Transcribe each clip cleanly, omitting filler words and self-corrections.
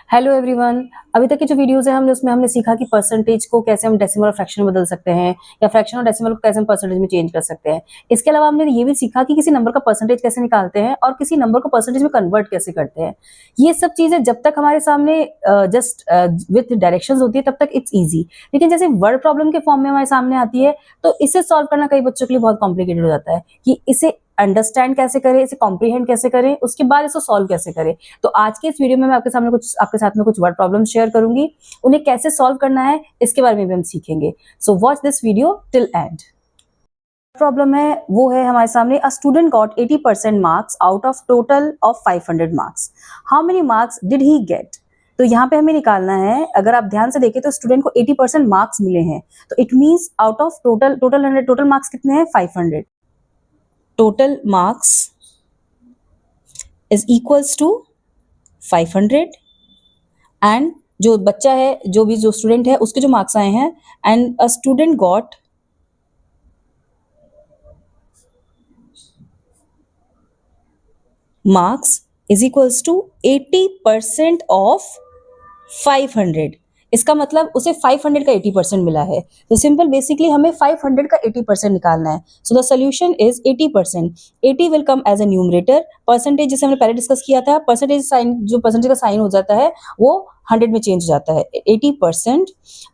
Hello everyone. अभी तक की जो वीडियोस है हमने सीखा कि परसेंटेज को कैसे हम डेसिमल और फ्रैक्शन में बदल सकते हैं या फ्रैक्शन और डेसिमल को कैसे हम परसेंटेज में चेंज कर सकते हैं। इसके अलावा हमने ये भी सीखा कि किसी नंबर का परसेंटेज कैसे निकालते हैं और किसी नंबर को परसेंटेज में कन्वर्ट कैसे करते हैं। ये सब चीजें जब तक हमारे सामने जस्ट विथ डायरेक्शंस होती है तब तक इट्स ईजी, लेकिन जैसे वर्ड प्रॉब्लम के फॉर्म में हमारे सामने आती है तो इसे सॉल्व करना कई बच्चों के लिए बहुत कॉम्प्लिकेटेड हो जाता है कि इसे अंडरस्टैंड कैसे करें, इसे कॉम्प्रीहेंड कैसे करें, उसके बाद इसको सॉल्व कैसे करें। तो आज के इस वीडियो में मैं आपके साथ में कुछ वर्ड प्रॉब्लम शेयर करूंगी। उन्हें कैसे सॉल्व करना है इसके बारे में भी हम सीखेंगे। So watch this video till end. Problem है वो है हमारे सामने, a student got 80% marks out of total of 500 marks, how many marks did he get. तो यहाँ पे हमें निकालना है, अगर आप ध्यान से देखें तो स्टूडेंट को 80% मार्क्स मिले हैं, तो it means out of total marks कितने हैं 500। Total marks is equals to 500 and जो बच्चा है, जो स्टूडेंट है उसके जो मार्क्स आए हैं, and a student got marks is equals to 80% of 500। इसका मतलब उसे 500 का 80% मिला है। तो सिंपल बेसिकली हमें 500 का 80% निकालना है। So the solution is 80%। 80 will come as a numerator. Percentage जैसे हमने पहले डिस्कस किया था, परसेंटेज साइन, जो परसेंटेज का साइन हो जाता है वो 100 में चेंज हो जाता है। 80%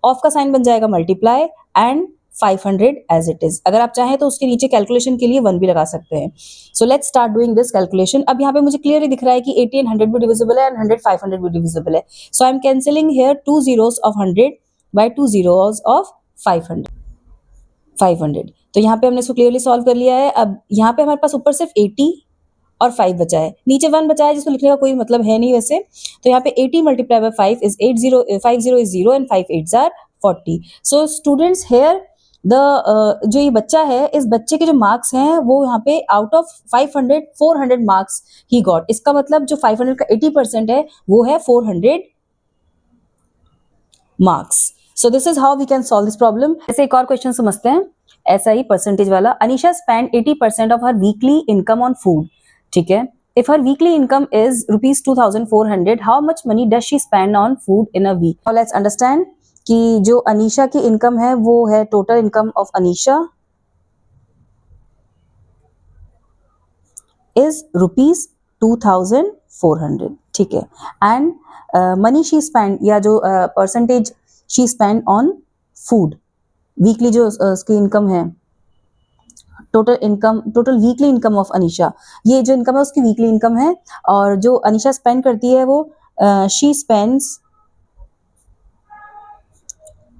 ऑफ का साइन बन जाएगा multiply and 500 as it is. अगर आप चाहें तो उसके नीचे कैलकुलेशन के लिए 1 भी लगा सकते हैं। So let's start doing this calculation. अब यहाँ पे मुझे क्लियरली दिख रहा है कि 80 एंड 100 भी डिविजिबल है एंड 100 500 भी डिविजिबल है। So I am cancelling here 2 zeros of 100 by 2 zeros of 500। तो यहाँ पे हमने इसको क्लियरली सॉल्व कर लिया है। अब यहाँ पे हमारे पास ऊपर सिर्फ 80 और 5 बचा है, नीचे 1 बचा है जिसको लिखने का कोई मतलब है नहीं वैसे। तो यहाँ पे 80 multiply by 5 is 80, 50 is 0 and 5 8s are 40। So students here the जो ये बच्चा है, इस बच्चे के जो मार्क्स हैं वो यहाँ पे out of 500 400 marks he got. इसका मतलब जो 500 का 80% है वो है 400 marks. So this is how we can solve this problem. ऐसे एक और क्वेश्चन समझते हैं, ऐसा ही परसेंटेज वाला। Anisha spend 80% of her weekly income on food. ठीक है, if her weekly income is rupees 2400, how much money does she spend on food in a week. Now let's understand कि जो अनीशा की इनकम है वो है, total income of Anisha is rupees 2400। ठीक है, एंड मनी शी स्पेंड, या जो percentage she spend on food, weekly जो उसकी इनकम है, total weekly income of Anisha, ये जो इनकम है उसकी वीकली इनकम है। और जो अनीशा स्पेंड करती है वो she spends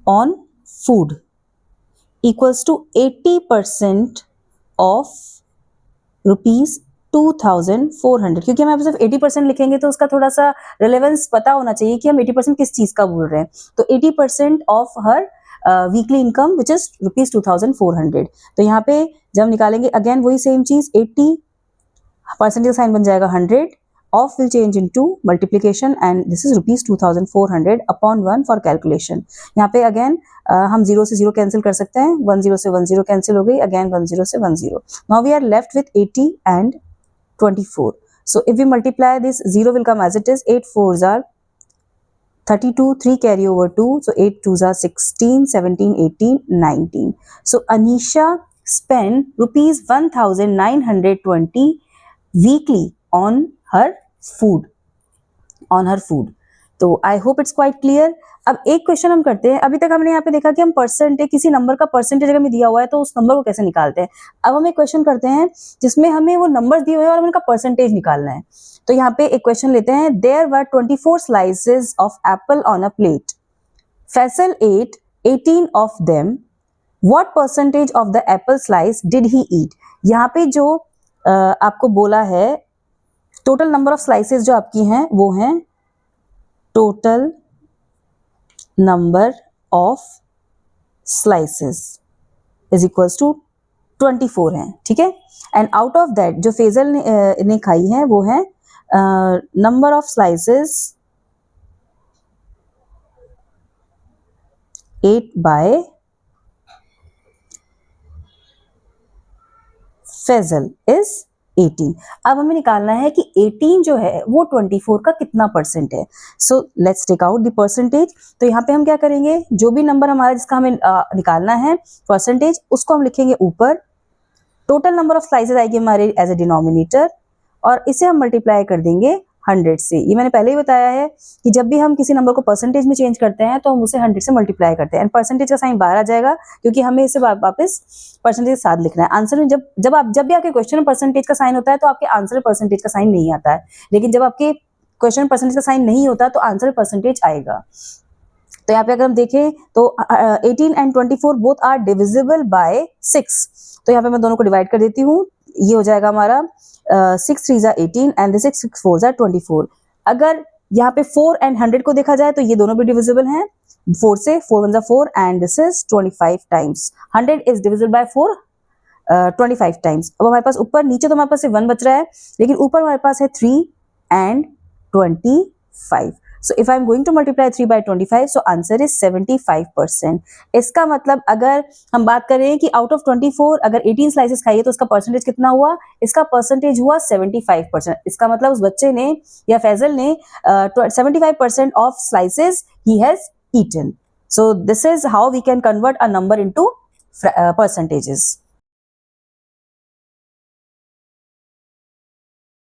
on food equals to 80% of rupees 2400। क्योंकि हम यहाँ पे सिर्फ 80% लिखेंगे तो उसका थोड़ा सा रिलेवेंस पता होना चाहिए कि हम 80% किस चीज का बोल रहे हैं। तो 80% of her weekly income which is rupees 2400। तो यहाँ पे जब हम निकालेंगे अगेन वही सेम चीज, 80 परसेंटेज साइन बन जाएगा 100, of will change into multiplication and this is rupees 2400 upon 1 for calculation. यहाँ पे अगेन हम 0 से 0 कैंसिल कर सकते हैं, 1 0 से 1 0 कैंसिल हो गई, अगेन 1 0 से 1 0। Now we are left with 80 and 24। So if we multiply this, 0 will come as it is, 8 4s are 32, 3 carry over 2, so 8 2s are 16, 17, 18, 19. So Anisha spent rupees 1920 weekly on her food. तो I hope it's quite clear. अब एक question हम करते हैं। अभी तक हमने यहाँ पे देखा कि हम परसेंटेज, किसी नंबर का परसेंटेज अगर हमें दिया हुआ है तो उस नंबर को कैसे निकालते हैं। अब हम एक क्वेश्चन करते हैं जिसमें हमें वो नंबर दिए हुए हैं और हमें उनका परसेंटेज निकालना है। तो यहाँ पे एक क्वेश्चन लेते हैं। There were 24 slices of apple on a plate, Faisal ate 18 of them, what percentage of the apple slice did he eat. यहाँ पे जो आपको बोला है, टोटल नंबर ऑफ स्लाइसेस जो आपकी हैं वो हैं, total number of slices is equals to 24 है। ठीक है, एंड आउट ऑफ दैट जो फेजल ने खाई है वो है number of slices 8 by Faizal is 18। अब हमें निकालना है कि 18 जो है वो 24 का कितना परसेंट है। So let's take out the percentage. तो यहाँ पे हम क्या करेंगे, जो भी नंबर हमारा जिसका हमें निकालना है परसेंटेज, उसको हम लिखेंगे ऊपर, टोटल नंबर ऑफ स्लाइसेस आएगी हमारे एज ए डिनोमिनेटर, और इसे हम मल्टीप्लाई कर देंगे 100 से। ये मैंने पहले ही बताया है कि जब भी हम किसी नंबर को परसेंटेज में चेंज करते हैं तो हम उसे 100 से मल्टीप्लाई करते हैं, एंड परसेंटेज का साइन बाहर आ जाएगा क्योंकि हमें इसे वापस परसेंटेज के साथ लिखना है। आंसर में जब भी आपके क्वेश्चन में परसेंटेज का साइन होता है तो आपके आंसर में परसेंटेज का साइन नहीं आता है, लेकिन जब आपके क्वेश्चन में परसेंटेज का साइन नहीं होता तो आंसर में परसेंटेज आएगा। तो यहाँ पे अगर हम देखें तो 18 and 24 both are divisible by 6। तो यहाँ पे मैं दोनों को डिवाइड कर देती हूँ, ये हो जाएगा हमारा 6 3 जा 18 एंड दिस 6 4 जा 24। अगर यहाँ पे 4 एंड 100 को देखा जाए तो ये दोनों भी डिविजिबल हैं 4 से, 4 1 जा 4 and this is 25 times 100 is divisible by 4 25 times. अब हमारे पास ऊपर, नीचे तो हमारे पास 1 बच रहा है, लेकिन ऊपर हमारे पास है 3 and 25। So if I'm going to multiply 3 by 25, so answer is 75%. इसका मतलब अगर हम बात करें कि out of 24 अगर 18 स्लाइसेस खाइए तो उसका परसेंटेज कितना हुआ, इसका परसेंटेज हुआ 75%। इसका मतलब उस बच्चे ने या फैजल ने 75% of slices he has eaten. So this is how we can convert a number into percentages.